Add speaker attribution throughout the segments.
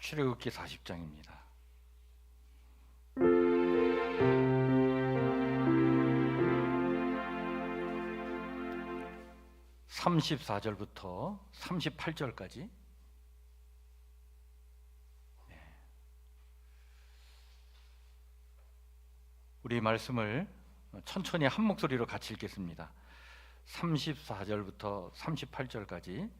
Speaker 1: 출애굽기 40장입니다. 34절부터 38절까지. 우리 말씀을 천천히 한 목소리로 같이 읽겠습니다. 34절부터 38절까지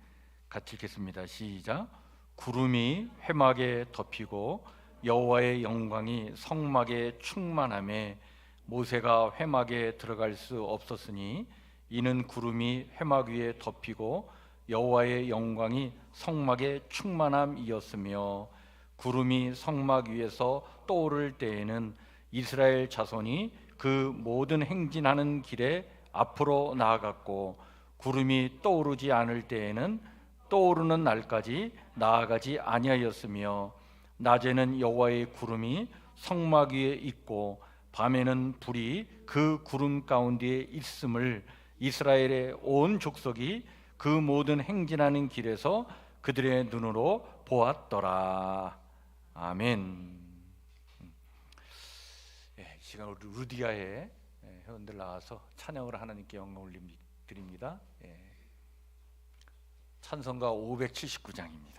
Speaker 1: 같이 읽겠습니다. 시작. 구름이 회막에 덮이고 여호와의 영광이 성막에 충만하매 모세가 회막에 들어갈 수 없었으니 이는 구름이 회막 위에 덮이고 여호와의 영광이 성막에 충만함이었으며, 구름이 성막 위에서 떠오를 때에는 이스라엘 자손이 그 모든 행진하는 길에 앞으로 나아갔고, 구름이 떠오르지 않을 때에는 떠오르는 날까지 나아가지 아니하였으며, 낮에는 여호와의 구름이 성막 위에 있고 밤에는 불이 그 구름 가운데에 있음을 이스라엘의 온 족속이 그 모든 행진하는 길에서 그들의 눈으로 보았더라. 아멘. 이 시간 우리 루디아의 회원들 나와서 찬양을 하나님께 영광을 드립니다. 찬송가 579장입니다.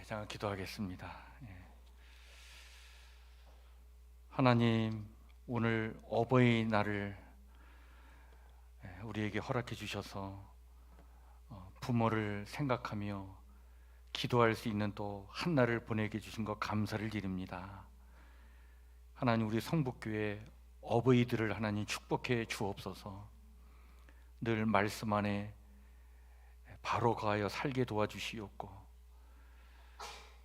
Speaker 1: 잠깐 기도하겠습니다. 하나님, 오늘 어버이날을 우리에게 허락해 주셔서 부모를 생각하며 기도할 수 있는 또 한날을 보내게 주신 것 감사를 드립니다. 하나님, 우리 성북교회 어버이들을 하나님 축복해 주옵소서. 늘 말씀 안에 바로 가하여 살게 도와주시옵고,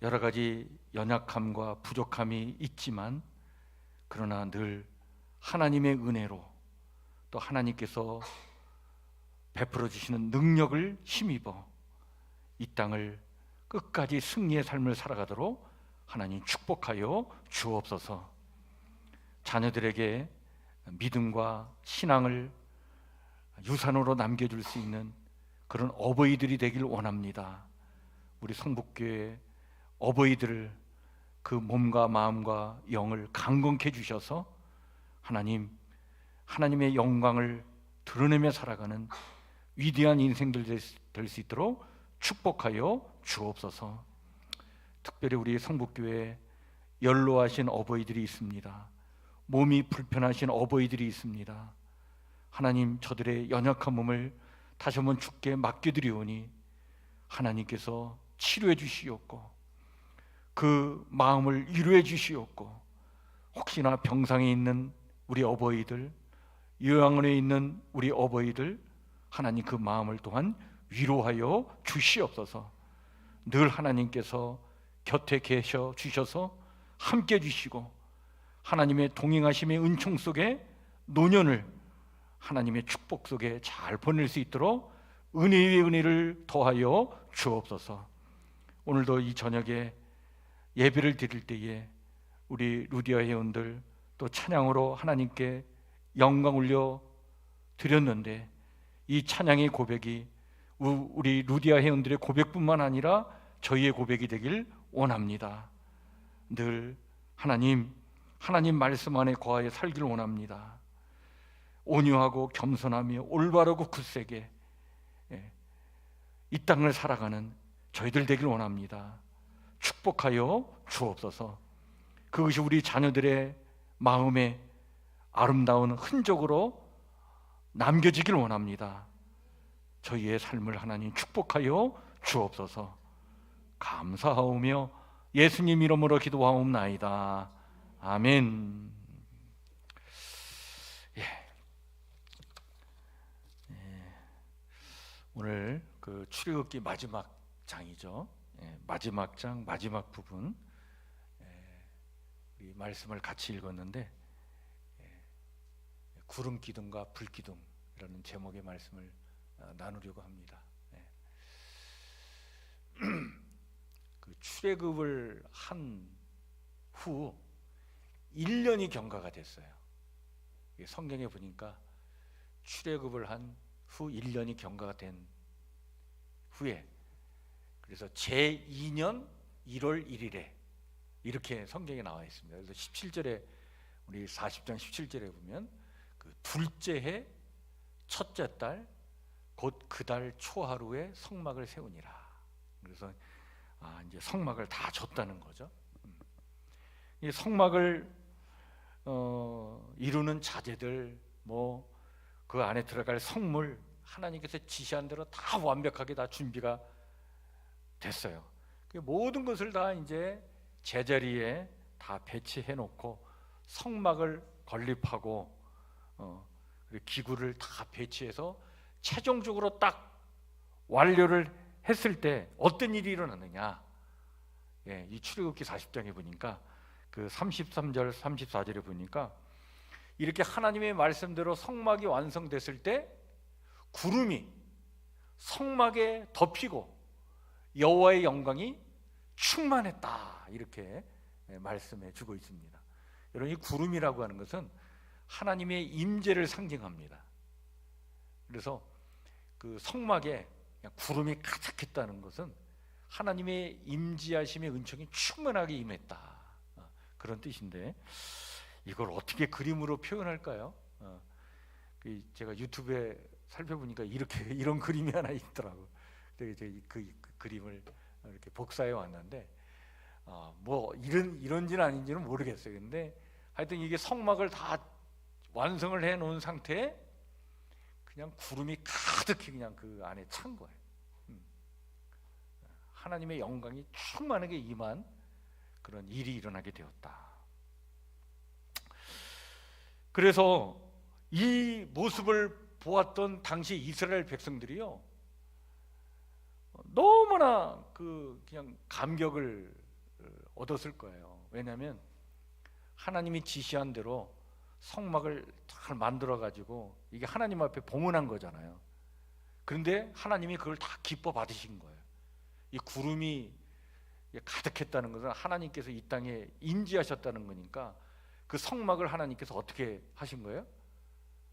Speaker 1: 여러 가지 연약함과 부족함이 있지만 그러나 늘 하나님의 은혜로 또 하나님께서 베풀어 주시는 능력을 힘입어 이 땅을 끝까지 승리의 삶을 살아가도록 하나님 축복하여 주옵소서. 자녀들에게 믿음과 신앙을 유산으로 남겨줄 수 있는 그런 어버이들이 되길 원합니다. 우리 성북교회 어버이들을 그 몸과 마음과 영을 강건케 해주셔서 하나님의 영광을 드러내며 살아가는 위대한 인생들 될 수 있도록 축복하여 주옵소서. 특별히 우리 성북교회에 연로하신 어버이들이 있습니다. 몸이 불편하신 어버이들이 있습니다. 하나님, 저들의 연약한 몸을 다시 한번 주께 맡겨드리오니 하나님께서 치료해 주시옵고 그 마음을 위로해 주시옵고, 혹시나 병상에 있는 우리 어버이들, 요양원에 있는 우리 어버이들, 하나님 그 마음을 또한 위로하여 주시옵소서. 늘 하나님께서 곁에 계셔 주셔서 함께 주시고 하나님의 동행하심의 은총 속에 노년을 하나님의 축복 속에 잘 보낼 수 있도록 은혜 위에 은혜를 더하여 주옵소서. 오늘도 이 저녁에 예배를 드릴 때에 우리 루디아 회원들 또 찬양으로 하나님께 영광 올려 드렸는데, 이 찬양의 고백이 우리 루디아 회원들의 고백뿐만 아니라 저희의 고백이 되길 원합니다. 늘 하나님 말씀 안에 거하여 살기를 원합니다. 온유하고 겸손하며 올바르고 굳세게 이 땅을 살아가는 저희들 되길 원합니다. 축복하여 주옵소서. 그것이 우리 자녀들의 마음에 아름다운 흔적으로 남겨지길 원합니다. 저희의 삶을 하나님 축복하여 주옵소서. 감사하오며 예수님 이름으로 기도하옵나이다. 아멘. 오늘 그 출애굽기 마지막 장이죠. 마지막 장 마지막 부분 우리 말씀을 같이 읽었는데, 구름 기둥과 불 기둥이라는 제목의 말씀을 나누려고 합니다. 그 출애굽을 한 후 1년이 경과가 됐어요. 성경에 보니까 출애굽을 한 후 1년이 경과가 된 후에, 그래서 제2년 1월 1일에 이렇게 성경에 나와 있습니다. 그래서 17절에 우리 40장 17절에 보면 그 둘째 해 첫째 달 곧 그 달 초하루에 성막을 세우니라. 그래서 이제 성막을 다 줬다는 거죠. 이 성막을 이루는 자재들, 뭐 그 안에 들어갈 성물, 하나님께서 지시한 대로 다 완벽하게 다 준비가 됐어요. 그 모든 것을 다 이제 제자리에 다 배치해 놓고 성막을 건립하고 그리고 기구를 다 배치해서 최종적으로 딱 완료를 했을 때 어떤 일이 일어났느냐? 이 출애굽기 40장에 보니까 그 33절 34절에 보니까 이렇게 하나님의 말씀대로 성막이 완성됐을 때 구름이 성막에 덮이고 여호와의 영광이 충만했다, 이렇게 말씀해 주고 있습니다. 여러분, 이 구름이라고 하는 것은 하나님의 임재를 상징합니다. 그래서 그 성막에 구름이 가득했다는 것은 하나님의 임재하심의 은총이 충만하게 임했다, 그런 뜻인데, 이걸 어떻게 그림으로 표현할까요? 제가 유튜브에 살펴보니까 이런 그림이 하나 있더라고요. 그 그림을 이렇게 복사해 왔는데, 뭐 이런지는 아닌지는 모르겠어요. 근데 하여튼 이게 성막을 다 완성을 해 놓은 상태에 그냥 구름이 가득히 그냥 그 안에 찬 거예요. 하나님의 영광이 충만하게 임한 그런 일이 일어나게 되었다. 그래서 이 모습을 보았던 당시 이스라엘 백성들이요, 너무나 그냥 감격을 얻었을 거예요. 왜냐하면 하나님이 지시한 대로 성막을 잘 만들어 가지고 이게 하나님 앞에 봉헌한 거잖아요. 그런데 하나님이 그걸 다 기뻐 받으신 거예요. 이 구름이 가득했다는 것은 하나님께서 이 땅에 임재하셨다는 거니까 그 성막을 하나님께서 어떻게 하신 거예요?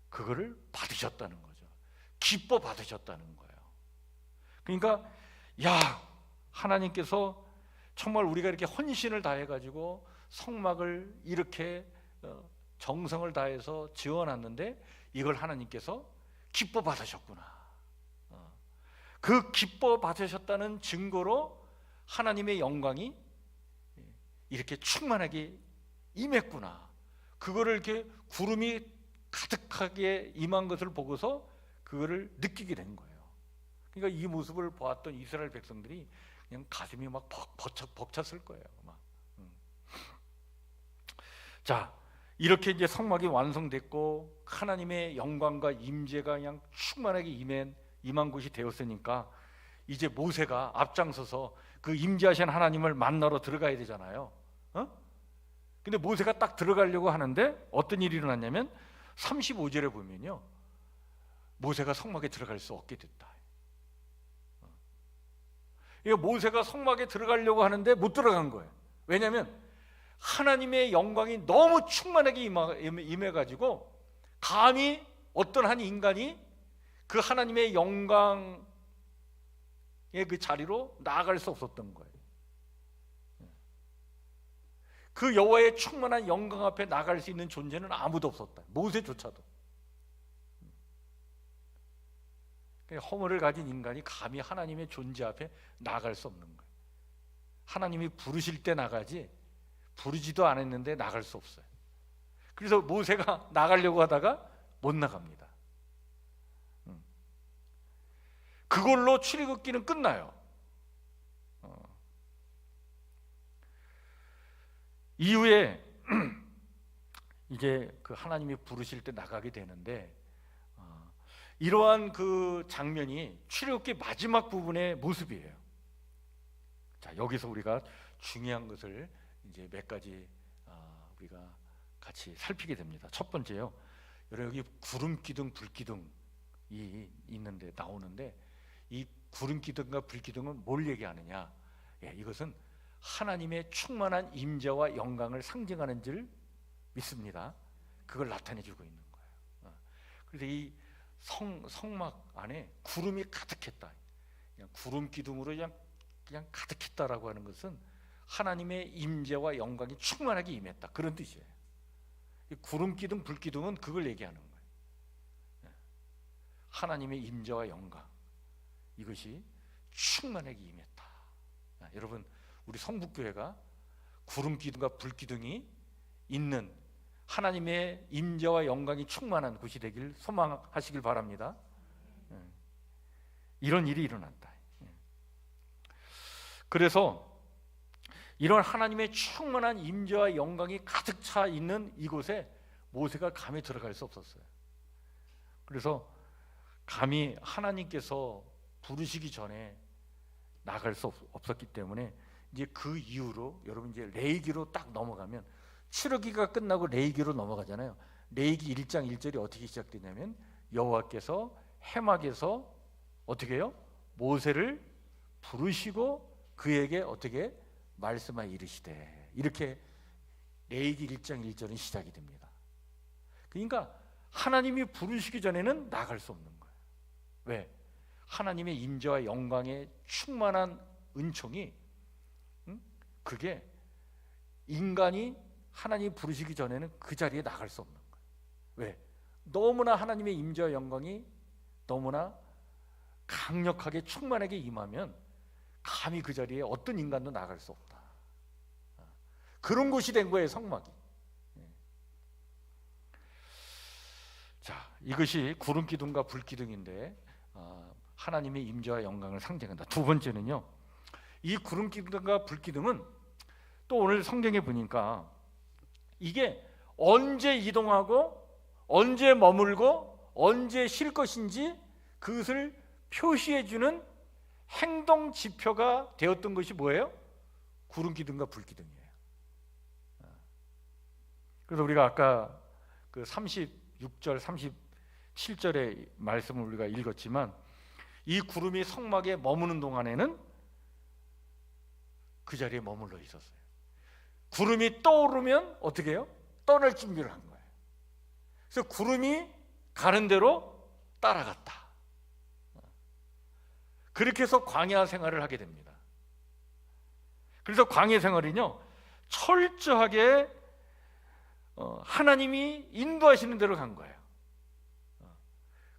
Speaker 1: 그거를 받으셨다는 거죠. 기뻐 받으셨다는 거예요. 그러니까 야, 하나님께서 정말 우리가 이렇게 헌신을 다해 가지고 성막을 이렇게 정성을 다해서 지어놨는데 이걸 하나님께서 기뻐 받으셨구나. 그 기뻐 받으셨다는 증거로 하나님의 영광이 이렇게 충만하게 임했구나. 그거를 이렇게 구름이 가득하게 임한 것을 보고서 그거를 느끼게 된 거예요. 그러니까 이 모습을 보았던 이스라엘 백성들이 그냥 가슴이 막 벅찼을 거예요. 막. 자, 이렇게 이제 성막이 완성됐고 하나님의 영광과 임재가 그냥 충만하게 임한 곳이 되었으니까 이제 모세가 앞장서서 그 임재하신 하나님을 만나러 들어가야 되잖아요. 근데 모세가 딱 들어가려고 하는데 어떤 일이 일어났냐면 35절에 보면요, 모세가 성막에 들어갈 수 없게 됐다. 모세가 성막에 들어가려고 하는데 못 들어간 거예요. 왜냐하면 하나님의 영광이 너무 충만하게 임해가지고 감히 어떤 한 인간이 그 하나님의 영광의 그 자리로 나아갈 수 없었던 거예요. 그 여호와의 충만한 영광 앞에 나갈 수 있는 존재는 아무도 없었다. 모세조차도. 허물을 가진 인간이 감히 하나님의 존재 앞에 나갈 수 없는 거예요. 하나님이 부르실 때 나가지 부르지도 않았는데 나갈 수 없어요. 그래서 모세가 나가려고 하다가 못 나갑니다. 그걸로 출애굽기는 끝나요. 이후에 이제 그 하나님이 부르실 때 나가게 되는데 이러한 그 장면이 출애굽기 마지막 부분의 모습이에요. 자, 여기서 우리가 중요한 것을 이제 몇 가지 우리가 같이 살피게 됩니다. 첫 번째요, 여기 구름 기둥, 불 기둥이 있는데 나오는데 이 구름 기둥과 불 기둥은 뭘 얘기하느냐? 이것은 하나님의 충만한 임재와 영광을 상징하는 줄 믿습니다. 그걸 나타내주고 있는 거예요. 그래서 이 성막 안에 구름이 가득했다. 그냥 구름 기둥으로 그냥 가득했다라고 하는 것은 하나님의 임재와 영광이 충만하게 임했다, 그런 뜻이에요. 이 구름 기둥, 불 기둥은 그걸 얘기하는 거예요. 하나님의 임재와 영광, 이것이 충만하게 임했다. 여러분, 우리 성북교회가 구름 기둥과 불 기둥이 있는 하나님의 임재와 영광이 충만한 곳이 되길 소망하시길 바랍니다. 이런 일이 일어났다. 그래서 이런 하나님의 충만한 임재와 영광이 가득 차 있는 이곳에 모세가 감히 들어갈 수 없었어요. 그래서 감히 하나님께서 부르시기 전에 나갈 수 없었기 때문에 이제 그 이후로 여러분 이제 레위기로 딱 넘어가면, 출애굽기가 끝나고 레위기로 넘어가잖아요. 레위기 1장 1절이 어떻게 시작되냐면 여호와께서 해막에서 어떻게 해요? 모세를 부르시고 그에게 어떻게 말씀하여 이르시되, 이렇게 레위기 1장 1절은 시작이 됩니다. 그러니까 하나님이 부르시기 전에는 나갈 수 없는 거예요. 왜? 하나님의 임재와 영광의 충만한 은총이 그게 인간이 하나님이 부르시기 전에는 그 자리에 나갈 수 없는 거예요. 왜? 너무나 하나님의 임재와 영광이 너무나 강력하게 충만하게 임하면 감히 그 자리에 어떤 인간도 나갈 수 없다. 그런 곳이 된 거예요, 성막이. 자, 이것이 구름 기둥과 불 기둥인데 하나님의 임재와 영광을 상징한다. 두 번째는요, 이 구름 기둥과 불 기둥은 또 오늘 성경에 보니까 이게 언제 이동하고 언제 머물고 언제 쉴 것인지 그것을 표시해 주는 행동 지표가 되었던 것이 뭐예요? 구름 기둥과 불 기둥이에요. 그래서 우리가 아까 그 36절, 37절의 말씀을 우리가 읽었지만 이 구름이 성막에 머무는 동안에는 그 자리에 머물러 있었어요. 구름이 떠오르면 어떻게 해요? 떠날 준비를 한 거예요. 그래서 구름이 가는 대로 따라갔다. 그렇게 해서 광야 생활을 하게 됩니다. 그래서 광야 생활은요, 철저하게 하나님이 인도하시는 대로 간 거예요.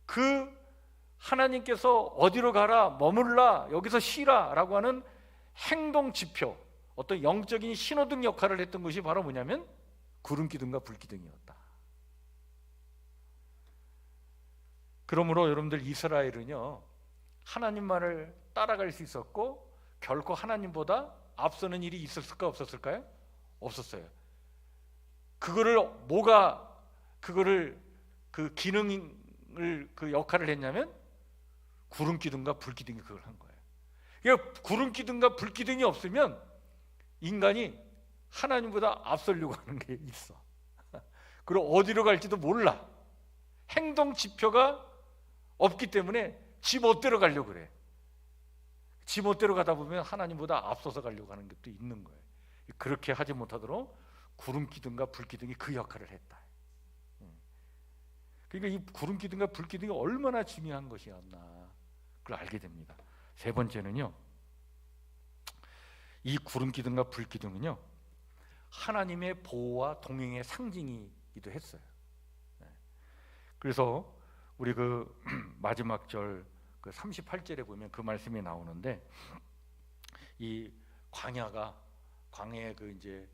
Speaker 1: 그 하나님께서 어디로 가라, 머물라, 여기서 쉬라 라고 하는 행동 지표, 어떤 영적인 신호등 역할을 했던 것이 바로 뭐냐면 구름 기둥과 불 기둥이었다. 그러므로 여러분들, 이스라엘은요, 하나님만을 따라갈 수 있었고 결코 하나님보다 앞서는 일이 있었을까 없었을까요? 없었어요. 그거를 그 기능을, 그 역할을 했냐면 구름 기둥과 불 기둥이 그걸 한 거예요. 그러니까 구름 기둥과 불 기둥이 없으면 인간이 하나님보다 앞서려고 하는 게 있어. 그리고 어디로 갈지도 몰라. 행동 지표가 없기 때문에 지 멋대로 가려고 그래. 지 멋대로 가다 보면 하나님보다 앞서서 가려고 하는 것도 있는 거예요. 그렇게 하지 못하도록 구름 기둥과 불 기둥이 그 역할을 했다. 그러니까 이 구름 기둥과 불 기둥이 얼마나 중요한 것이었나 그걸 알게 됩니다. 세 번째는요, 이 구름 기둥과 불 기둥은요, 하나님의 보호와 동행의 상징이기도 했어요. 그래서 우리 그 마지막 절 그 38절에 보면 그 말씀이 나오는데, 이 광야의 그 이제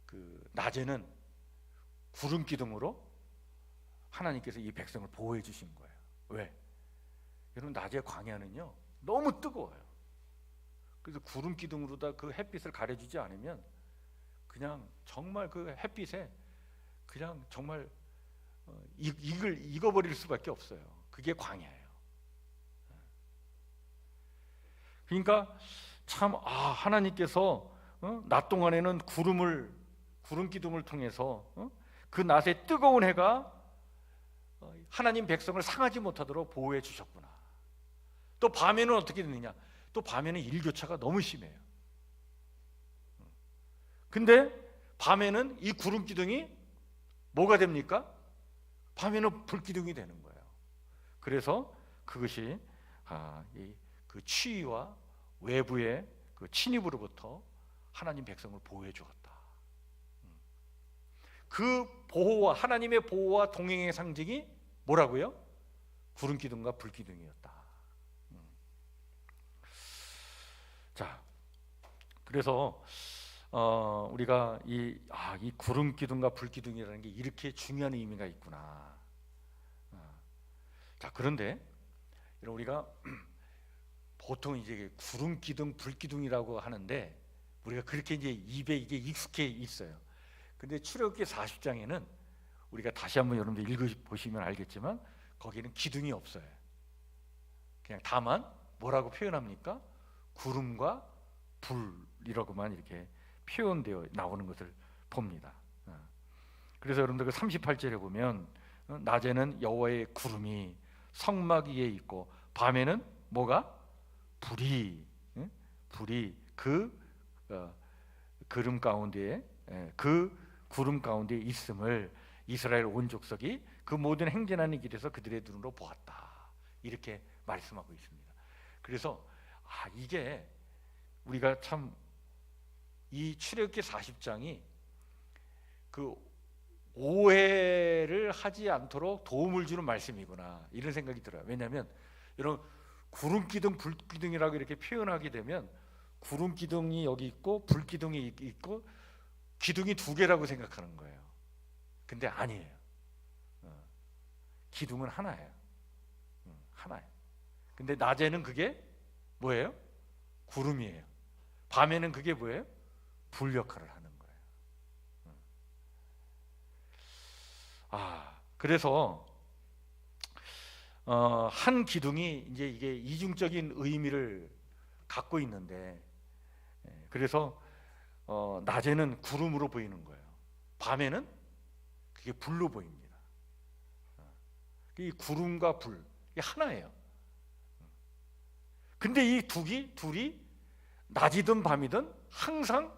Speaker 1: 그 낮에는 구름 기둥으로 하나님께서 이 백성을 보호해 주신 거예요. 왜? 여러분, 낮에 광야는요 너무 뜨거워요. 그래서 구름 기둥으로다 그 햇빛을 가려주지 않으면 그냥 정말 그 햇빛에 그냥 정말 익어버릴 수밖에 없어요. 그게 광야예요. 그러니까 참, 하나님께서 낮 동안에는 구름 기둥을 통해서 그 낮의 뜨거운 해가 하나님 백성을 상하지 못하도록 보호해 주셨구나. 또 밤에는 어떻게 되느냐? 또 밤에는 일교차가 너무 심해요. 근데 밤에는 이 구름 기둥이 뭐가 됩니까? 밤에는 불 기둥이 되는 거예요. 그래서 그것이 그 추위와 외부의 그 침입으로부터 하나님 백성을 보호해 주었다. 그 보호와, 하나님의 보호와 동행의 상징이 뭐라고요? 구름 기둥과 불 기둥이었다. 자, 그래서 우리가 이 구름 기둥과 불 기둥이라는 게 이렇게 중요한 의미가 있구나. 자, 그런데 우리가 보통 이제 구름 기둥, 불 기둥이라고 하는데 우리가 그렇게 이제 입에 이게 익숙해 있어요. 근데 출애굽기 40장에는 우리가 다시 한번 여러분들 읽어보시면 알겠지만 거기는 기둥이 없어요. 그냥 다만 뭐라고 표현합니까? 구름과 불이라고만 이렇게 표현되어 나오는 것을 봅니다. 그래서 여러분들 그 38절에 보면 낮에는 여호와의 구름이 성막 위에 있고 밤에는 뭐가? 불이 그 구름 가운데에 있음을 이스라엘 온 족속이 그 모든 행진하는 길에서 그들의 눈으로 보았다. 이렇게 말씀하고 있습니다. 그래서 이게 우리가 참 이 출애굽기 40장이 그 오해를 하지 않도록 도움을 주는 말씀이구나, 이런 생각이 들어요. 왜냐하면 여러분, 구름 기둥, 불 기둥이라고 이렇게 표현하게 되면 구름 기둥이 여기 있고 불 기둥이 있고 기둥이 두 개라고 생각하는 거예요. 근데 아니에요. 기둥은 하나예요. 하나예요. 근데 낮에는 그게 뭐예요? 구름이에요. 밤에는 그게 뭐예요? 불 역할을 하는 거예요. 그래서 한 기둥이 이제 이게 이중적인 의미를 갖고 있는데, 그래서 낮에는 구름으로 보이는 거예요. 밤에는 그게 불로 보입니다. 이 구름과 불, 이게 하나예요. 근데 이 둘이 낮이든 밤이든 항상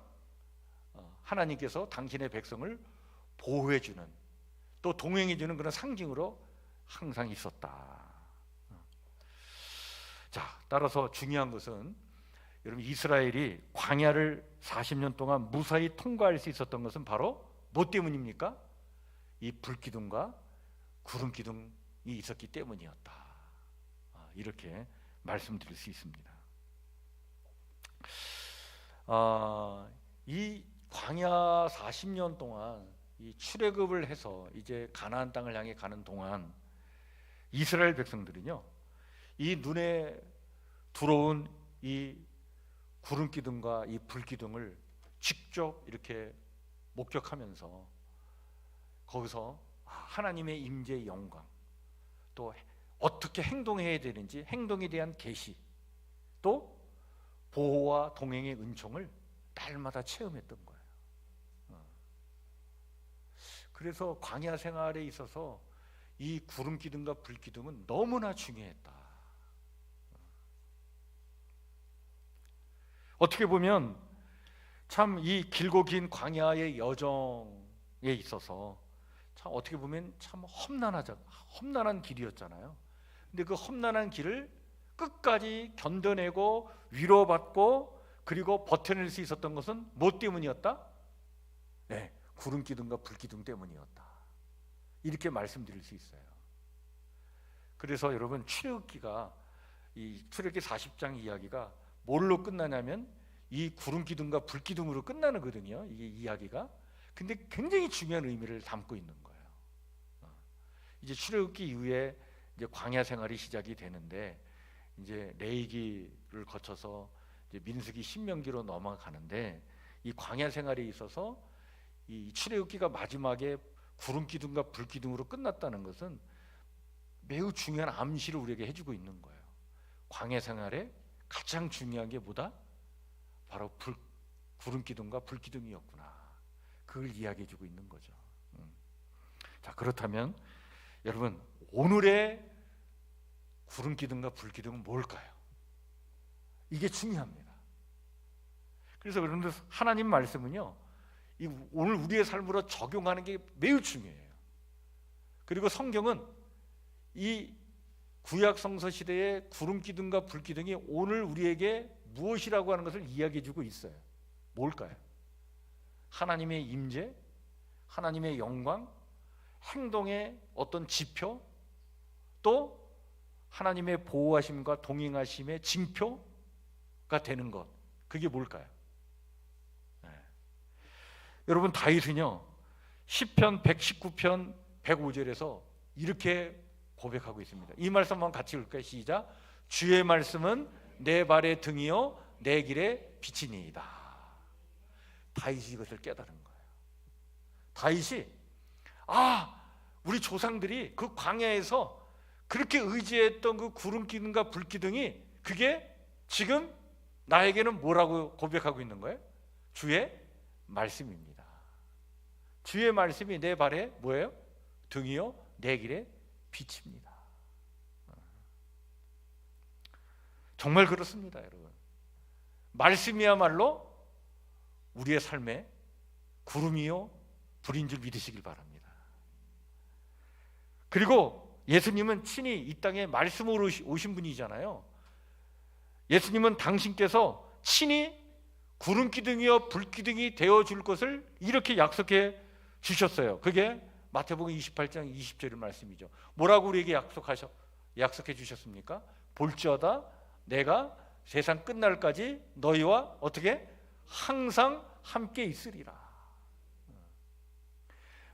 Speaker 1: 하나님께서 당신의 백성을 보호해주는, 또 동행해주는 그런 상징으로 항상 있었다. 자, 따라서 중요한 것은 여러분, 이스라엘이 광야를 40년 동안 무사히 통과할 수 있었던 것은 바로 뭐 때문입니까? 이 불기둥과 구름기둥이 있었기 때문이었다. 이렇게 말씀드릴 수 있습니다. 이 광야 40년 동안 이 출애굽을 해서 이제 가나안 땅을 향해 가는 동안 이스라엘 백성들은요, 이 눈에 들어온 이 구름기둥과 이 불기둥을 직접 이렇게 목격하면서 거기서 하나님의 임재의 영광, 또 어떻게 행동해야 되는지 행동에 대한 계시, 또 보호와 동행의 은총을 날마다 체험했던 거예요. 그래서 광야 생활에 있어서 이 구름기둥과 불기둥은 너무나 중요했다. 어떻게 보면 참 이 길고 긴 광야의 여정에 있어서 참 어떻게 보면 참 험난한 길이었잖아요. 근데 그 험난한 길을 끝까지 견뎌내고 위로받고 그리고 버텨낼 수 있었던 것은 뭐 때문이었다? 네, 구름기둥과 불기둥 때문이었다. 이렇게 말씀드릴 수 있어요. 그래서 여러분, 출애굽기가 이 출애굽기 40장 이야기가 뭘로 끝나냐면 이 구름기둥과 불기둥으로 끝나는 거거든요. 이게 이야기가. 근데 굉장히 중요한 의미를 담고 있는 거예요. 이제 출애굽기 이후에 이제 광야 생활이 시작이 되는데, 이제 레위기를 거쳐서 이제 민수기, 신명기로 넘어가는데, 이 광야 생활에 있어서 이 출애굽기가 마지막에 구름기둥과 불기둥으로 끝났다는 것은 매우 중요한 암시를 우리에게 해주고 있는 거예요. 광야 생활에 가장 중요한 게 뭐다? 바로 구름기둥과 불기둥이었구나. 그걸 이야기해주고 있는 거죠. 자, 그렇다면 여러분, 오늘의 구름기둥과 불기둥은 뭘까요? 이게 중요합니다. 그래서 여러분들, 하나님 말씀은요, 오늘 우리의 삶으로 적용하는 게 매우 중요해요. 그리고 성경은 이 구약 성서 시대의 구름기둥과 불기둥이 오늘 우리에게 무엇이라고 하는 것을 이야기해주고 있어요. 뭘까요? 하나님의 임재, 하나님의 영광, 행동의 어떤 지표, 또 하나님의 보호하심과 동행하심의 징표가 되는 것, 그게 뭘까요? 네. 여러분, 다윗은요, 시편 119편 105절에서 이렇게 고백하고 있습니다. 이 말씀 한번 같이 읽을까요? 시작. 주의 말씀은 내 발의 등이요 내 길의 빛이니이다. 다윗이 이것을 깨달은 거예요. 다윗이 우리 조상들이 그 광야에서 그렇게 의지했던 그 구름기둥과 불기둥이 그게 지금 나에게는 뭐라고 고백하고 있는 거예요? 주의 말씀입니다. 주의 말씀이 내 발에 뭐예요? 등이요 내 길의 빛입니다. 정말 그렇습니다, 여러분. 말씀이야말로 우리의 삶에 구름이요 불인 줄 믿으시길 바랍니다. 그리고 예수님은 친히 이 땅에 말씀으로 오신 분이잖아요. 예수님은 당신께서 친히 구름기둥이요 불기둥이 되어줄 것을 이렇게 약속해 주셨어요. 그게 마태복음 28장 20절의 말씀이죠. 뭐라고 우리에게 약속해 주셨습니까? 볼지어다 내가 세상 끝날까지 너희와 어떻게? 항상 함께 있으리라.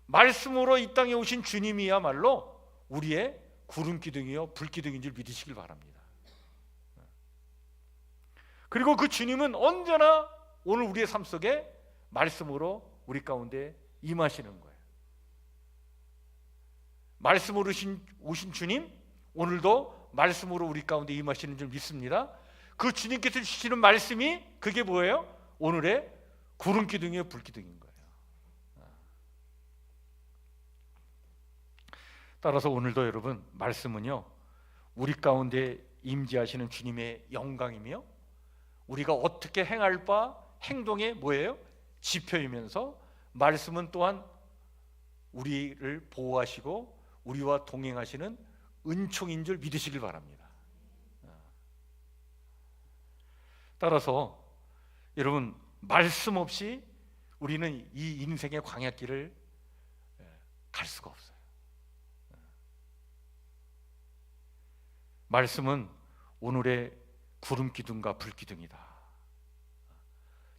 Speaker 1: 말씀으로 이 땅에 오신 주님이야말로 우리의 구름기둥이요 불기둥인 줄 믿으시길 바랍니다. 그리고 그 주님은 언제나 오늘 우리의 삶 속에 말씀으로 우리 가운데 임하시는 거예요. 말씀으로 오신 주님, 오늘도 말씀으로 우리 가운데 임하시는 줄 믿습니다. 그 주님께서 주시는 말씀이 그게 뭐예요? 오늘의 구름 기둥이에요, 불 기둥인 거예요. 따라서 오늘도 여러분, 말씀은요, 우리 가운데 임재하시는 주님의 영광이며 우리가 어떻게 행할 바 행동의 뭐예요? 지표이면서 말씀은 또한 우리를 보호하시고 우리와 동행하시는 은총인 줄 믿으시길 바랍니다. 따라서 여러분, 말씀 없이 우리는 이 인생의 광야길을 갈 수가 없어요. 말씀은 오늘의 구름 기둥과 불 기둥이다.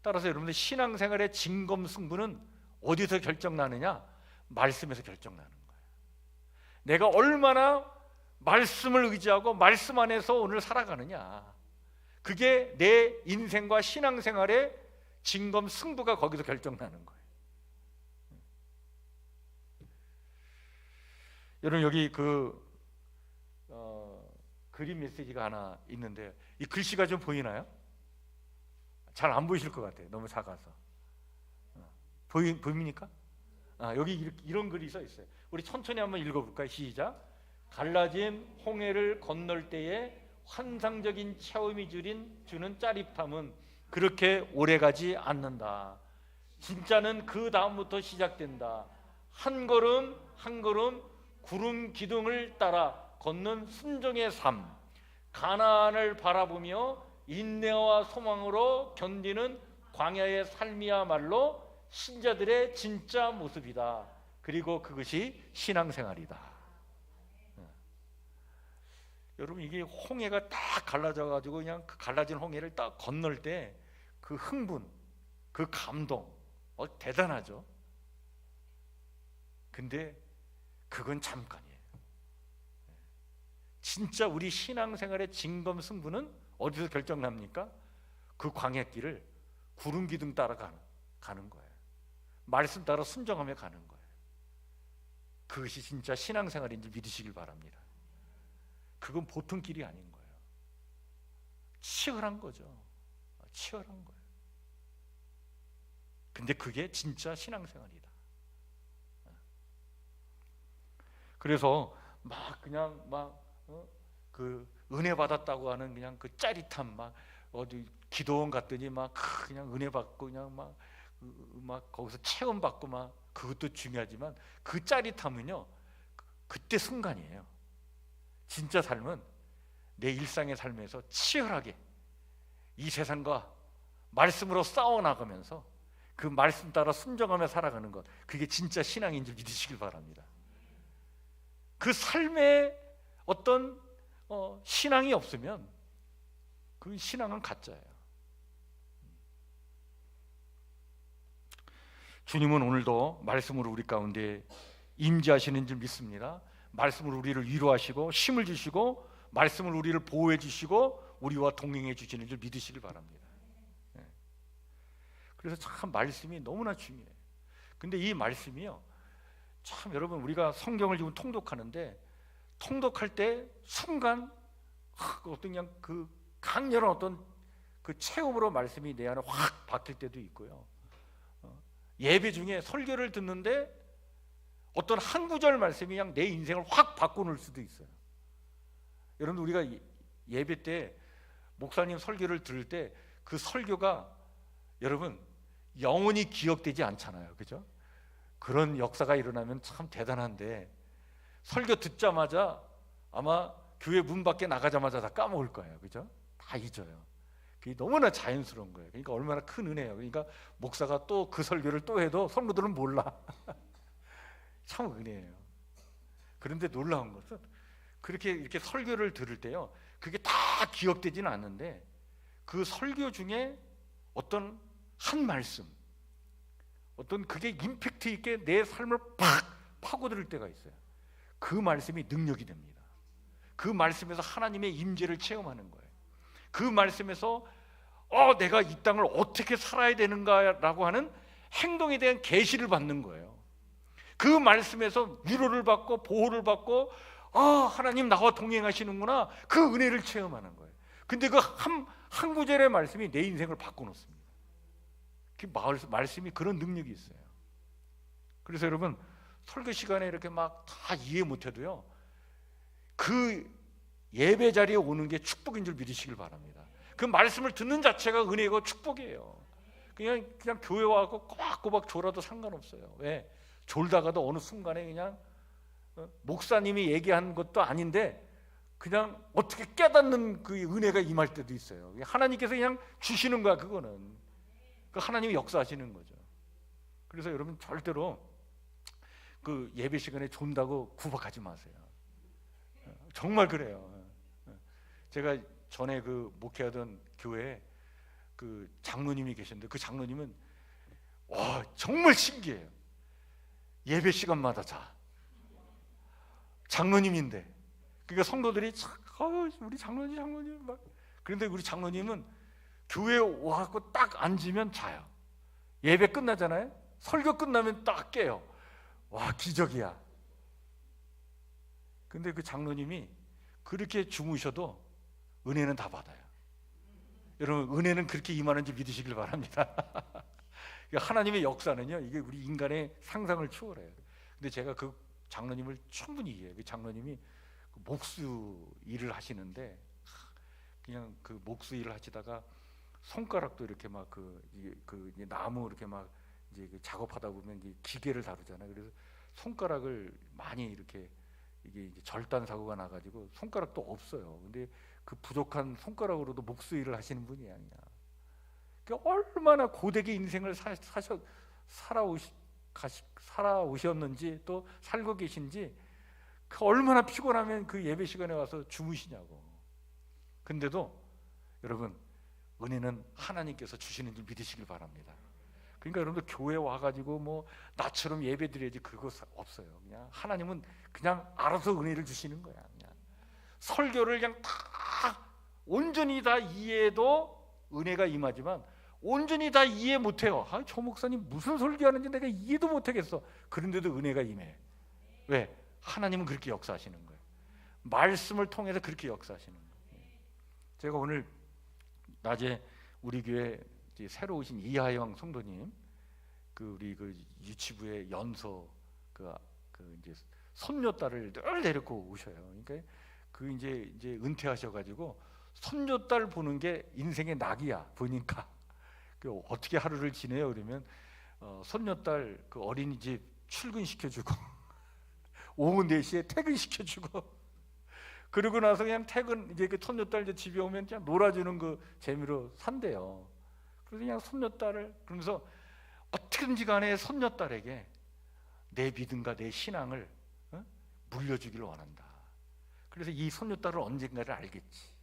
Speaker 1: 따라서 여러분들 신앙생활의 진검승부는 어디서 결정나느냐? 말씀에서 결정나는 거예요. 내가 얼마나 말씀을 의지하고 말씀 안에서 오늘 살아가느냐, 그게 내 인생과 신앙생활의 진검승부가 거기서 결정나는 거예요. 여러분, 여기 그림 메시지가 하나 있는데 이 글씨가 좀 보이나요? 잘 안 보이실 것 같아요. 너무 작아서. 보입니까? 여기 이런 글이 써 있어요. 우리 천천히 한번 읽어볼까요? 시작. 갈라진 홍해를 건널 때에 환상적인 체험이 주는 짜릿함은 그렇게 오래가지 않는다. 진짜는 그 다음부터 시작된다. 한 걸음 한 걸음 구름 기둥을 따라 걷는 순종의 삶, 가나안을 바라보며 인내와 소망으로 견디는 광야의 삶이야말로 신자들의 진짜 모습이다. 그리고 그것이 신앙생활이다. 여러분, 이게 홍해가 딱 갈라져 가지고 그냥 그 갈라진 홍해를 딱 건널 때 그 흥분, 그 감동, 대단하죠. 근데 그건 잠깐이에요. 진짜 우리 신앙생활의 진검승부는 어디서 결정납니까? 그 광야길을 구름 기둥 따라 가는 거예요. 말씀 따라 순종하며 가는 거예요. 그것이 진짜 신앙생활인 줄 믿으시길 바랍니다. 그건 보통 길이 아닌 거예요. 치열한 거죠. 치열한 거예요. 근데 그게 진짜 신앙생활이다. 그래서 그 은혜 받았다고 하는 그냥 그 짜릿함, 막 어디 기도원 갔더니 막 그냥 은혜 받고 그냥 막 거기서 체험 받고 막 그것도 중요하지만 그 짜릿함은요, 그때 순간이에요. 진짜 삶은 내 일상의 삶에서 치열하게 이 세상과 말씀으로 싸워나가면서 그 말씀 따라 순종하며 살아가는 것, 그게 진짜 신앙인 줄 믿으시길 바랍니다. 그 삶에 어떤 신앙이 없으면 그 신앙은 가짜예요. 주님은 오늘도 말씀으로 우리 가운데 임재하시는 줄 믿습니다. 말씀으로 우리를 위로하시고 힘을 주시고 말씀으로 우리를 보호해 주시고 우리와 동행해 주시는 줄 믿으시길 바랍니다. 그래서 참 말씀이 너무나 중요해요. 근데 이 말씀이요, 참 여러분, 우리가 성경을 지금 통독하는데 통독할 때 순간 어떤 그냥 그 강렬한 어떤 그 체험으로 말씀이 내 안에 확 박힐 때도 있고요. 예배 중에 설교를 듣는데 어떤 한 구절 말씀이 그냥 내 인생을 확 바꿔놓을 수도 있어요. 여러분, 우리가 예배 때 목사님 설교를 들을 때 그 설교가 여러분 영원히 기억되지 않잖아요. 그죠? 그런 역사가 일어나면 참 대단한데 설교 듣자마자 아마 교회 문 밖에 나가자마자 다 까먹을 거예요. 그죠? 다 잊어요. 그게 너무나 자연스러운 거예요. 그러니까 얼마나 큰 은혜예요. 그러니까 목사가 또 그 설교를 또 해도 성도들은 몰라. 참 은혜예요. 그런데 놀라운 것은 그렇게 이렇게 설교를 들을 때요, 그게 다 기억되지는 않는데 그 설교 중에 어떤 한 말씀, 어떤 그게 임팩트 있게 내 삶을 팍 파고들 때가 있어요. 그 말씀이 능력이 됩니다. 그 말씀에서 하나님의 임재를 체험하는 거예요. 그 말씀에서 내가 이 땅을 어떻게 살아야 되는가라고 하는 행동에 대한 계시를 받는 거예요. 그 말씀에서 위로를 받고 보호를 받고 하나님 나와 동행하시는구나, 그 은혜를 체험하는 거예요. 근데 그 한 구절의 말씀이 내 인생을 바꿔놓습니다. 그 말씀이 그런 능력이 있어요. 그래서 여러분, 설교 시간에 이렇게 막 다 이해 못해도요, 그 예배 자리에 오는 게 축복인 줄 믿으시길 바랍니다. 그 말씀을 듣는 자체가 은혜고 축복이에요. 그냥 교회 와서 꼬박꼬박 졸아도 상관없어요. 왜? 졸다가도 어느 순간에 그냥 목사님이 얘기한 것도 아닌데 그냥 어떻게 깨닫는 그 은혜가 임할 때도 있어요. 하나님께서 그냥 주시는 거야. 그거는 그 하나님이 역사하시는 거죠. 그래서 여러분, 절대로 그 예배 시간에 존다고 구박하지 마세요. 정말 그래요. 제가 전에 그 목회하던 교회에 그 장로님이 계셨는데, 그 장로님은 와, 정말 신기해요. 예배 시간마다 자. 장로님인데, 그러니까 성도들이 우리 장로님 막, 그런데 우리 장로님은 교회에 와갖고 딱 앉으면 자요. 예배 끝나잖아요. 설교 끝나면 딱 깨요. 와, 기적이야. 근데 그 장로님이 그렇게 주무셔도 은혜는 다 받아요. 여러분, 은혜는 그렇게 임하는지 믿으시길 바랍니다. 하나님의 역사는요, 이게 우리 인간의 상상을 초월해요. 근데 제가 그 장로님을 충분히 이해해요. 그 장로님이 목수 일을 하시는데, 그냥 그 목수 일을 하시다가 손가락도 이렇게 막 이제 나무 이렇게 막 이제 작업하다 보면 이제 기계를 다루잖아요. 그래서 손가락을 많이 이렇게 이게 이제 절단 사고가 나가지고 손가락도 없어요. 근데 그 부족한 손가락으로도 목수 일을 하시는 분이 아니야. 그러니까 얼마나 고되게 인생을 살아오셨는지, 또 살고 계신지, 그 얼마나 피곤하면 그 예배 시간에 와서 주무시냐고. 근데도 여러분, 은혜는 하나님께서 주시는 줄 믿으시길 바랍니다. 그러니까 여러분들 교회 와가지고 뭐 나처럼 예배 드려야지, 그거 없어요. 그냥 하나님은 그냥 알아서 은혜를 주시는 거야. 그냥 설교를 그냥 다 온전히 다 이해해도 은혜가 임하지만, 온전히 다 이해 못해요. 저 목사님 무슨 설교하는지 내가 이해도 못하겠어. 그런데도 은혜가 임해. 왜? 하나님은 그렇게 역사하시는 거예요. 말씀을 통해서 그렇게 역사하시는 거예요. 제가 오늘 낮에 우리 교회 새로 오신 이하영 성도님, 우리 유치부의 연서 이제 손녀딸을 늘 데리고 오셔요. 그러니까 이제 은퇴하셔가지고 손녀딸 보는 게 인생의 낙이야. 보니까 어떻게 하루를 지내요? 그러면 손녀딸 그 어린이집 출근시켜주고 오후 4시에 퇴근시켜주고, 그러고 나서 그냥 이제 그 손녀딸 이제 집에 오면 그냥 놀아주는 그 재미로 산대요. 그래서 그냥 손녀딸을, 그러면서 어떻게든지 간에 손녀딸에게 내 믿음과 내 신앙을 물려주기를 원한다. 그래서 이 손녀딸을 언젠가를 알겠지.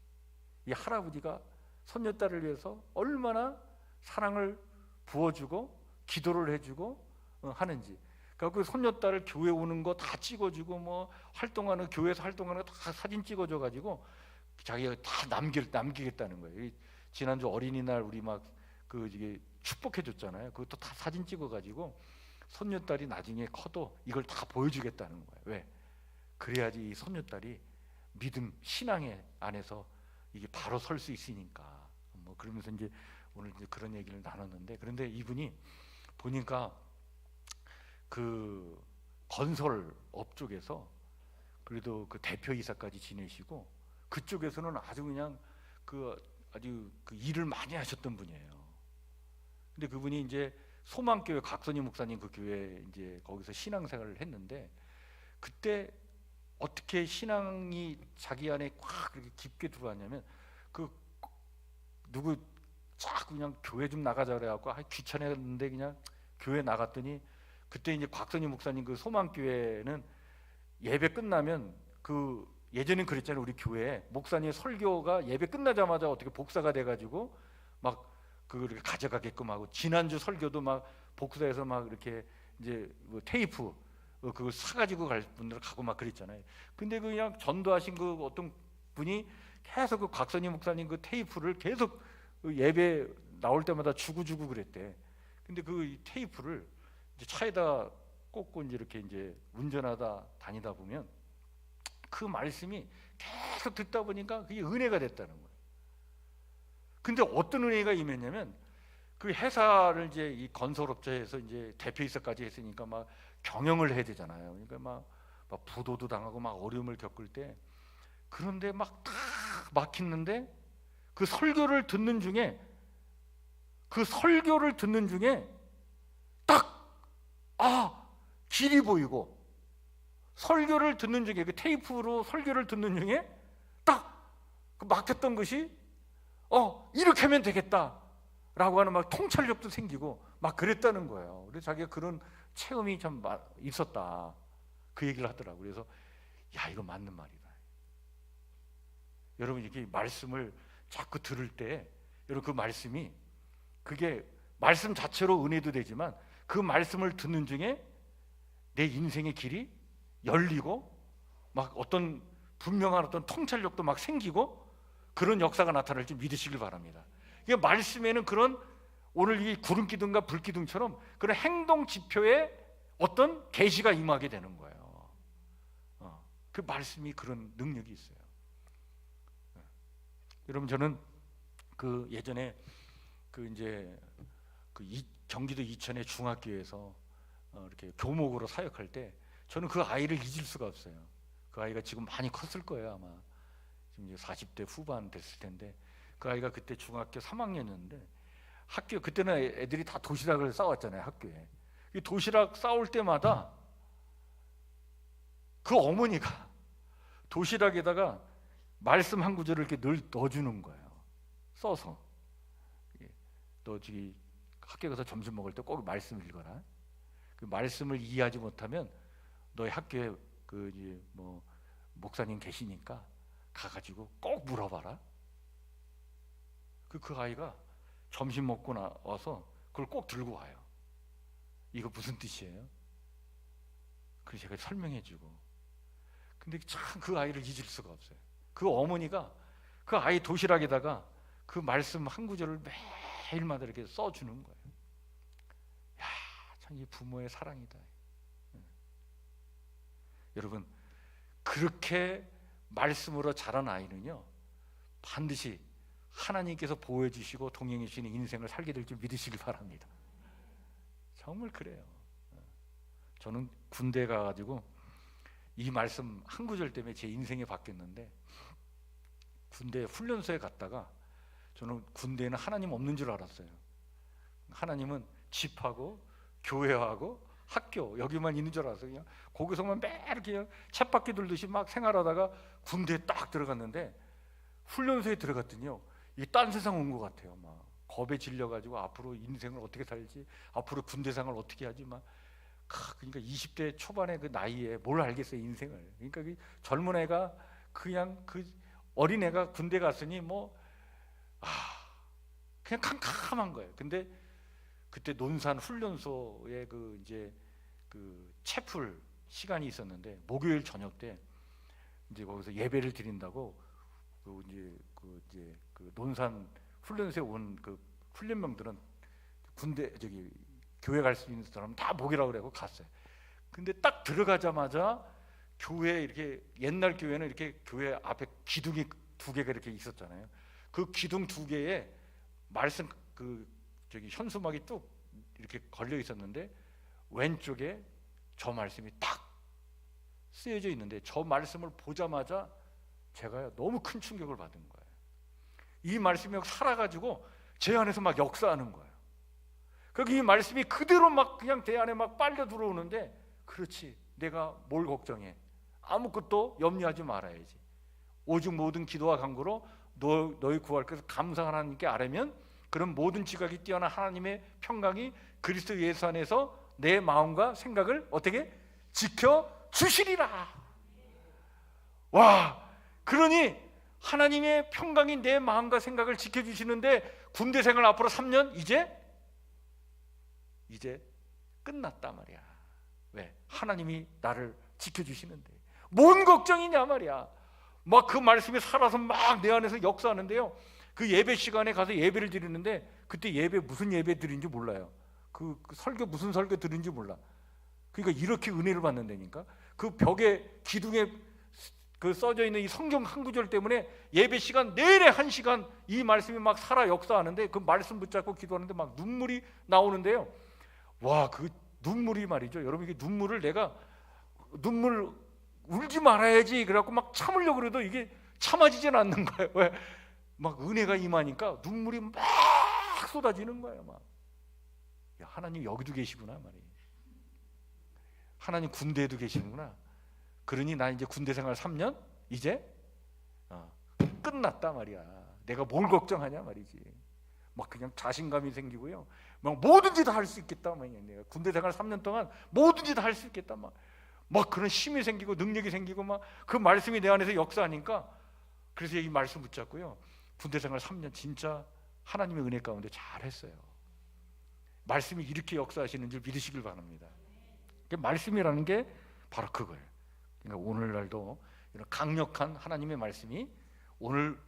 Speaker 1: 이 할아버지가 손녀딸을 위해서 얼마나 사랑을 부어주고 기도를 해주고 하는지. 그 손녀딸을 교회 오는 거 다 찍어주고, 뭐 활동하는, 교회에서 활동하는 거 다 사진 찍어줘가지고 자기가 다 남기겠다는 거예요. 지난주 어린이날 우리 막 이게 축복해줬잖아요. 그것도 다 사진 찍어가지고 손녀딸이 나중에 커도 이걸 다 보여주겠다는 거예요. 왜? 그래야지 이 손녀딸이 믿음, 신앙의 안에서 이게 바로 설 수 있으니까. 뭐 그러면서 이제 오늘 이제 그런 얘기를 나눴는데, 그런데 이분이 보니까 그 건설업 쪽에서 그래도 그 대표이사까지 지내시고, 그쪽에서는 아주 그냥 아주 일을 많이 하셨던 분이에요. 근데 그분이 이제 소망교회 각선희 목사님 그 교회 이제 거기서 신앙생활을 했는데, 그때 어떻게 신앙이 자기 안에 확 그렇게 깊게 들어왔냐면, 누구 자꾸 그냥 교회 좀 나가자 그래갖고 귀찮았는데 그냥 교회 나갔더니, 그때 이제 곽선희 목사님 그 소망교회는 예배 끝나면 예전엔 그랬잖아요. 우리 교회에 목사님 설교가 예배 끝나자마자 어떻게 복사가 돼가지고 막 그걸 가져가게끔 하고, 지난주 설교도 막 복사해서 막 이렇게 이제 뭐 테이프 그걸 사가지고 갈 분들 가고 막 그랬잖아요. 근데 그냥 전도하신 그 어떤 분이 계속 그 곽선희 목사님 그 테이프를 계속 예배 나올 때마다 주고 그랬대. 근데 그 테이프를 이제 차에다 꽂고 이렇게 이제 운전하다 다니다 보면 그 말씀이 계속 듣다 보니까 그게 은혜가 됐다는 거예요. 근데 어떤 은혜가 임했냐면, 그 회사를 이제 이 건설업체에서 이제 대표이사까지 했으니까 막 경영을 해야 되잖아요. 그러니까 막 부도도 당하고 막 어려움을 겪을 때, 그런데 막 다 막히는데 그 설교를 듣는 중에 딱 길이 보이고, 설교를 듣는 중에 그 테이프로 설교를 듣는 중에 딱 그 막혔던 것이 이렇게 하면 되겠다라고 하는 막 통찰력도 생기고 막 그랬다는 거예요. 그래서 자기가 그런 체험이 참 있었다, 그 얘기를 하더라고요. 그래서 야, 이거 맞는 말이다. 여러분, 이렇게 말씀을 자꾸 들을 때 여러분, 그 말씀이, 그게 말씀 자체로 은혜도 되지만 그 말씀을 듣는 중에 내 인생의 길이 열리고 막 어떤 분명한 어떤 통찰력도 막 생기고 그런 역사가 나타날 줄 믿으시길 바랍니다. 이게 말씀에는 그런, 오늘 이 구름 기둥과 불 기둥처럼 그런 행동 지표에 어떤 계시가 임하게 되는 거예요. 그 말씀이 그런 능력이 있어요. 여러분, 저는 그 예전에 경기도 이천의 중학교에서 이렇게 교목으로 사역할 때 저는 그 아이를 잊을 수가 없어요. 그 아이가 지금 많이 컸을 거예요. 아마 지금 이제 40대 후반 됐을 텐데, 그 아이가 그때 중학교 3학년이었는데 학교, 그때는 애들이 다 도시락을 싸왔잖아요. 학교에 이 도시락 싸올 때마다 그 어머니가 도시락에다가 말씀 한 구절을 이렇게 늘 넣어주는 거예요. 써서, 너 저기 학교 가서 점심 먹을 때 꼭 말씀 읽어라. 그 말씀을 이해하지 못하면 너희 학교에 목사님 계시니까 가가지고 꼭 물어봐라. 그 아이가 점심 먹고 나와서 그걸 꼭 들고 와요. 이거 무슨 뜻이에요? 그래서 제가 설명해주고. 근데 참 그 아이를 잊을 수가 없어요. 그 어머니가 그 아이 도시락에다가 그 말씀 한 구절을 매일마다 이렇게 써주는 거예요. 야, 참 이 부모의 사랑이다. 여러분, 그렇게 말씀으로 자란 아이는요, 반드시 하나님께서 보호해 주시고 동행해 주시는 인생을 살게 될 줄 믿으시길 바랍니다. 정말 그래요. 저는 군대 가가지고 이 말씀 한 구절 때문에 제 인생이 바뀌었는데, 군대 훈련소에 갔다가 저는 군대에는 하나님 없는 줄 알았어요. 하나님은 집하고 교회하고 학교, 여기만 있는 줄 알았어요. 그냥 거기서만 매 이렇게 그냥 쳇바퀴 돌듯이 막 생활하다가 군대에 딱 들어갔는데, 훈련소에 들어갔더니요, 이게 딴 세상 온 것 같아요. 막 겁에 질려가지고 앞으로 인생을 어떻게 살지, 앞으로 군대 생활을 어떻게 하지, 그러니까 20대 초반의 그 나이에 뭘 알겠어요, 인생을. 그러니까 그 젊은 애가, 그냥 그 어린 애가 군대 갔으니 그냥 캄캄한 거예요. 근데 그때 논산 훈련소에 그 채플 시간이 있었는데, 목요일 저녁 때 이제 거기서 예배를 드린다고 그 논산 훈련소에 온 그 훈련병들은 군대 교회 갈 수 있는 사람 다 목이라고 그래고 갔어요. 근데 딱 들어가자마자 교회, 이렇게 옛날 교회는 이렇게 교회 앞에 기둥이 2개가 이렇게 있었잖아요. 그 기둥 2개에 말씀 현수막이 뚝 이렇게 걸려 있었는데, 왼쪽에 저 말씀이 딱 쓰여져 있는데, 저 말씀을 보자마자 제가 너무 큰 충격을 받은 거예요. 이 말씀이 살아가지고 제 안에서 막 역사하는 거예요. 이 말씀이 그대로 막 그냥 내 안에 막 빨려 들어오는데, 그렇지, 내가 뭘 걱정해, 아무것도 염려하지 말아야지. 오직 모든 기도와 간구로 너희 구할 것을 감사하는 하나님께 아뢰면 그런 모든 지각이 뛰어난 하나님의 평강이 그리스도 예수 안에서 내 마음과 생각을 어떻게 지켜 주시리라. 와, 그러니 하나님의 평강이 내 마음과 생각을 지켜 주시는데, 군대 생활 앞으로 3년 이제 끝났다 말이야. 왜? 하나님이 나를 지켜 주시는데 뭔 걱정이냐 말이야. 막 그 말씀이 살아서 막 내 안에서 역사하는데요, 그 예배 시간에 가서 예배를 드리는데, 그때 예배 무슨 예배 드린지 몰라요. 그 설교 무슨 설교 드린지 몰라. 그러니까 이렇게 은혜를 받는다니까. 그 벽에 기둥에 그 써져 있는 이 성경 한 구절 때문에 예배 시간 내내 1시간 이 말씀이 막 살아 역사하는데, 그 말씀 붙잡고 기도하는데 막 눈물이 나오는데요. 와, 그 눈물이 말이죠. 여러분, 이게 눈물을 내가 눈물 울지 말아야지 그래갖고 막 참으려고 그래도 이게 참아지진 않는 거예요. 왜? 막 은혜가 임하니까 눈물이 막 쏟아지는 거예요. 막. 야, 하나님 여기도 계시구나 말이에요. 하나님 군대에도 계시는구나. 그러니 나 이제 군대 생활 3년 이제 끝났다 말이야. 내가 뭘 걱정하냐 말이지. 막 그냥 자신감이 생기고요. 막 뭐든지 다 할 수 있겠다. 막 내가 군대 생활 3년 동안 뭐든지 다 할 수 있겠다. 막 그런 힘이 생기고 능력이 생기고 막 그 말씀이 내 안에서 역사하니까, 그래서 이 말씀 붙잡고요. 군대 생활 3년 진짜 하나님의 은혜 가운데 잘했어요. 말씀이 이렇게 역사하시는 줄 믿으시길 바랍니다. 말씀이라는 게 바로 그거예요. 그러니까 오늘날도 이런 강력한 하나님의 말씀이 오늘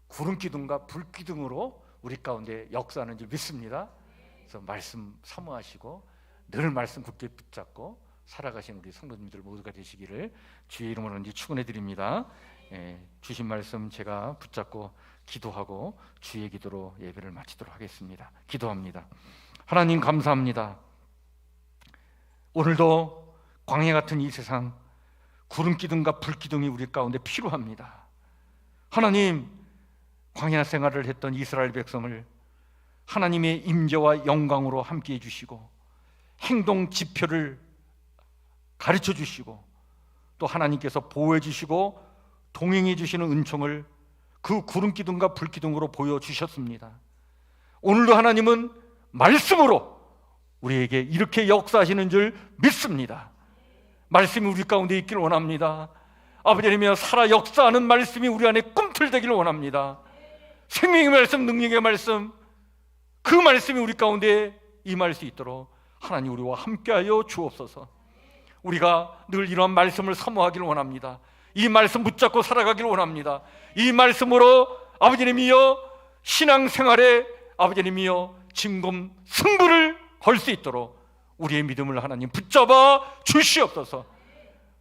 Speaker 1: 구름 기둥과 불 기둥으로 우리 가운데 역사하는 줄 믿습니다. 그래서 말씀 사모하시고 늘 말씀 굳게 붙잡고 살아가신 우리 성도님들 모두가 되시기를 주의 이름으로 이제 축원해 드립니다. 주신 말씀 제가 붙잡고 기도하고 주의 기도로 예배를 마치도록 하겠습니다. 기도합니다. 하나님 감사합니다. 오늘도 광야 같은 이 세상 구름 기둥과 불 기둥이 우리 가운데 필요합니다. 하나님, 광야 생활을 했던 이스라엘 백성을 하나님의 임재와 영광으로 함께 해주시고 행동 지표를 가르쳐 주시고 또 하나님께서 보호해 주시고 동행해 주시는 은총을 그 구름 기둥과 불 기둥으로 보여주셨습니다. 오늘도 하나님은 말씀으로 우리에게 이렇게 역사하시는 줄 믿습니다. 말씀이 우리 가운데 있기를 원합니다. 아버지 하나님, 살아 역사하는 말씀이 우리 안에 꿈틀대기를 원합니다. 생명의 말씀, 능력의 말씀, 그 말씀이 우리 가운데 임할 수 있도록 하나님 우리와 함께하여 주옵소서. 우리가 늘 이러한 말씀을 사모하기를 원합니다. 이 말씀 붙잡고 살아가기를 원합니다. 이 말씀으로 아버지 하나님이여 신앙생활에 아버지 하나님이여 진검 승부를 걸 수 있도록 우리의 믿음을 하나님 붙잡아 주시옵소서.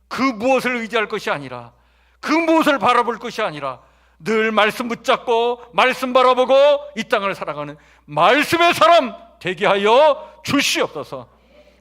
Speaker 1: 그 무엇을 의지할 것이 아니라, 그 무엇을 바라볼 것이 아니라 늘 말씀 붙잡고 말씀 바라보고 이 땅을 살아가는 말씀의 사람 되게 하여 주시옵소서.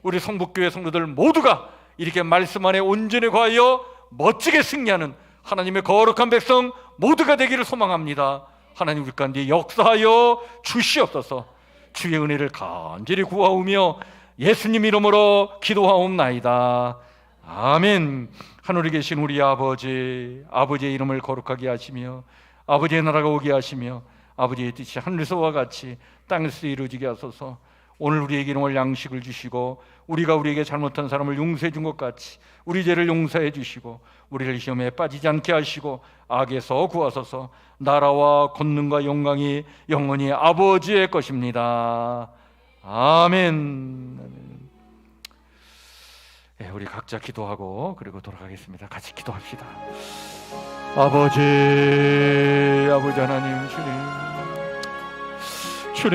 Speaker 1: 우리 성북교회 성도들 모두가 이렇게 말씀 안에 온전히 거하여 멋지게 승리하는 하나님의 거룩한 백성 모두가 되기를 소망합니다. 하나님 우리 가운데 역사하여 주시옵소서. 주의 은혜를 간절히 구하오며 예수님 이름으로 기도하옵나이다. 아멘. 하늘에 계신 우리 아버지, 아버지의 이름을 거룩하게 하시며 아버지의 나라가 오게 하시며 아버지의 뜻이 하늘에서와 같이 땅에서 이루어지게 하소서. 오늘 우리에게 일용할 양식을 주시고 우리가 우리에게 잘못한 사람을 용서해 준 것 같이 우리 죄를 용서해 주시고 우리를 시험에 빠지지 않게 하시고 악에서 구하소서. 나라와 권능과 영광이 영원히 아버지의 것입니다. 아멘. 우리 각자 기도하고 그리고 돌아가겠습니다. 같이 기도합시다. 아버지 하나님, 주님